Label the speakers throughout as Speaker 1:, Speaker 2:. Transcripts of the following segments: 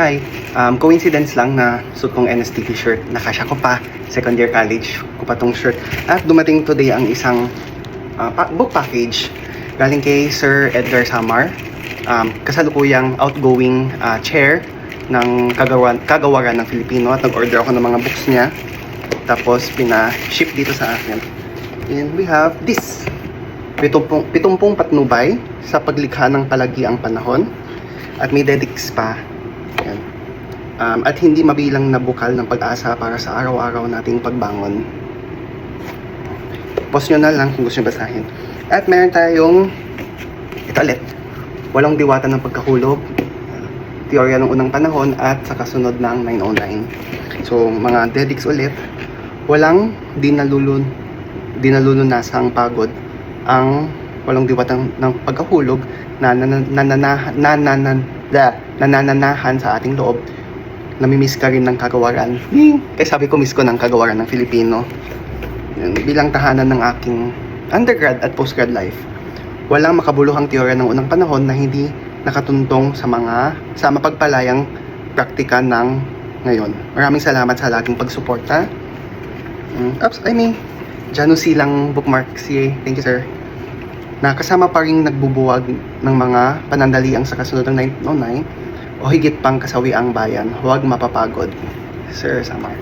Speaker 1: Hi, coincidence lang na suot kong NSTP shirt. Nakasya ko pa, second year college ko pa tong shirt. At dumating today ang isang book package galing kay Sir Edgar Samar. Kasalukuyang outgoing chair ng kagawaran ng Filipino at nag-order ako ng mga books niya. Tapos pina-ship dito sa akin. And we have this. 70 patnubay sa paglikha ng palagiang panahon. At may dedics pa. Yan. At hindi mabilang na bukal ng pag-asa para sa araw-araw nating pagbangon. Post nyo na lang kung gusto nyo basahin. At meron tayong ito ulit. Walang diwata ng pagkahulog, teorya ng unang panahon at sa kasunod ng 909. So mga dedics ulit. Walang dinalulunasang pagod ang walang diwata ng pagkahulog na nanananahan sa ating loob. Namimiss ka rin ng kagawaran. Kaya sabi ko, miss ko ng kagawaran ng Filipino. Bilang tahanan ng aking undergrad at postgrad life, walang makabuluhang teorya ng unang panahon na hindi nakatuntong sa mapagpalayang praktika ng ngayon. Maraming salamat sa laging pagsuporta. Jano Silang bookmark CA. Thank you, sir. Na kasama pa rin nagbubuwag ng mga panandaliang sa kasunod ng 909 o higit pang kasawi ang bayan, huwag mapapagod. Sir Samar.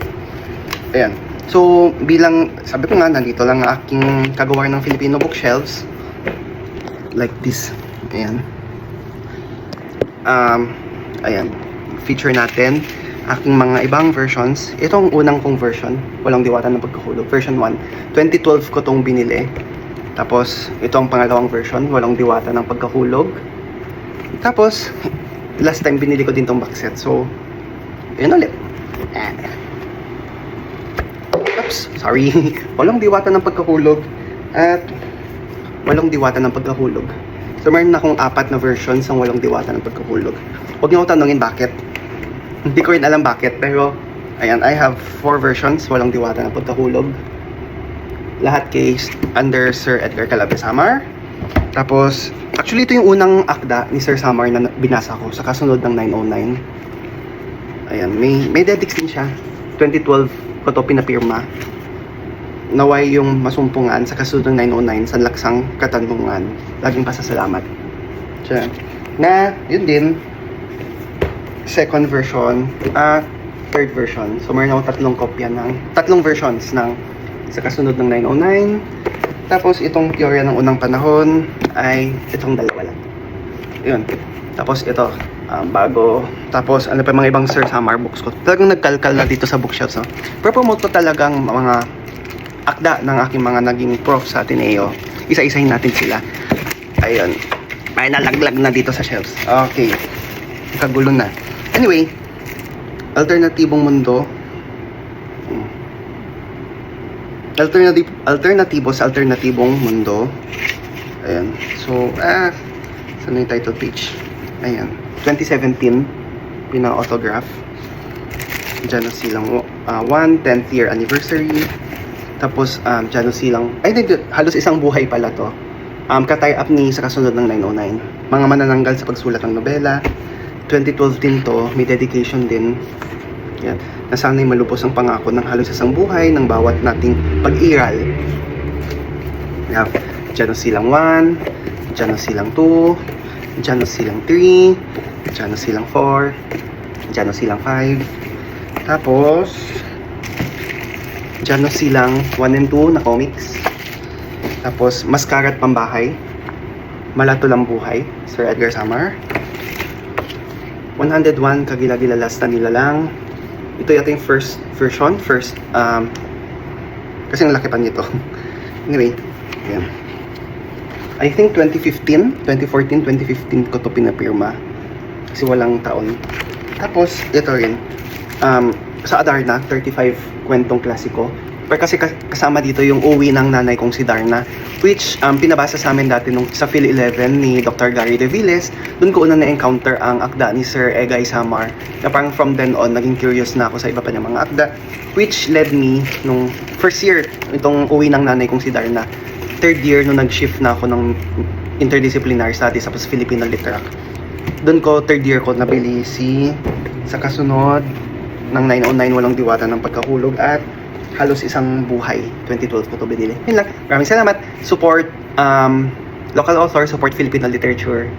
Speaker 1: Ayan. So, bilang, sabi ko nga, nandito lang ang aking kagawaran ng Filipino bookshelves. Like this. Ayan. Ayan. Feature natin aking mga ibang versions. Ito ang unang kong version. Walang diwata ng pagkahulog. Version 1. 2012 ko tong binili. Tapos, ito ang pangalawang version. Walang diwata ng pagkahulog. Tapos, last time binili ko din tong box set. So, yun ulit. Oops, sorry. Walang diwata ng pagkahulog. At, walang diwata ng pagkahulog. So, meron na akong 4 na versions ng walang diwata ng pagkahulog. Huwag niyo ako tanungin bakit. Hindi ko rin alam bakit. Pero, ayan, I have 4 versions. Walang diwata ng pagkahulog. Lahat case under Sir Edgar Calabe Samar. Tapos, actually ito yung unang akda ni Sir Samar na binasa ko sa kasunod ng 909. Ayan, may dedics din siya. 2012 ko to pinapirma. Naway yung masumpungan sa kasunod ng 909 sa laksang katanungan. Laging pasasalamat. Siya. Na, yun din. Second version at third version. So, meron ako tatlong versions ng sa kasunod ng 909. Tapos itong teorya ng unang panahon ay itong dalawa lang. Yun. Tapos ito, bago. Tapos ano pa mga ibang Sir Samar books ko. Talagang nagkalkal na dito sa bookshelves. No? Promote ko talagang mga akda ng aking mga naging prof sa Ateneo. Isa-isahin natin sila. Ayun. Ay nalaglag na dito sa shelves. Okay. Kagulo na. Anyway, alternatibong mundo. Alternatibo sa alternatibong mundo. Ayan. So, saan yung title page? Ayan. 2017. Pina-autograph. Diyan na silang 10th year anniversary. Tapos, diyan na silang, halos isang buhay pala to. Ka-tie up ni sa kasunod ng 909. Mga manananggal sa pagsulat ng nobela. 2012 din to. May dedication din. Yan. Na sana'y malubos ang pangako ng halos isang buhay ng bawat nating pag-iral. Diyan na silang 1, diyan na silang 2, diyan na silang 3, diyan na silang 4, diyan na silang 5. Tapos, diyan na silang 1 and 2 na comics. Tapos, Maskara at Pambahay. Malatulang Buhay, Sir Edgar Samar. 101 Kagila-gilalas na nilalang. Ito yata yung first version. Kasi ang laki pa nito. Anyway, yan. I think 2014, 2015 ko to pinapirma. Kasi walang taon. Tapos, ito rin. Sa Adarna, 35 kwentong klasiko. Pero kasi kasama dito yung uwi ng nanay kong si Darna, which pinabasa sa amin dati nung sa Phil 11 ni Dr. Gary De Villes. Doon ko una na-encounter ang akda ni Sir Egay Samar. Na parang from then on, naging curious na ako sa iba pa niyang mga akda. Which led me nung first year, itong uwi ng nanay kong si Darna. Third year, nung nag-shift na ako ng interdisciplinary studies tapos Filipino Literature. doon ko third year ko nabili sa kasunod ng 909 Walang Diwata ng Pagkahulog at Halos Isang Buhay. 2012 ko to binili. Yun lang. Maraming salamat. Support local author, support Filipino literature.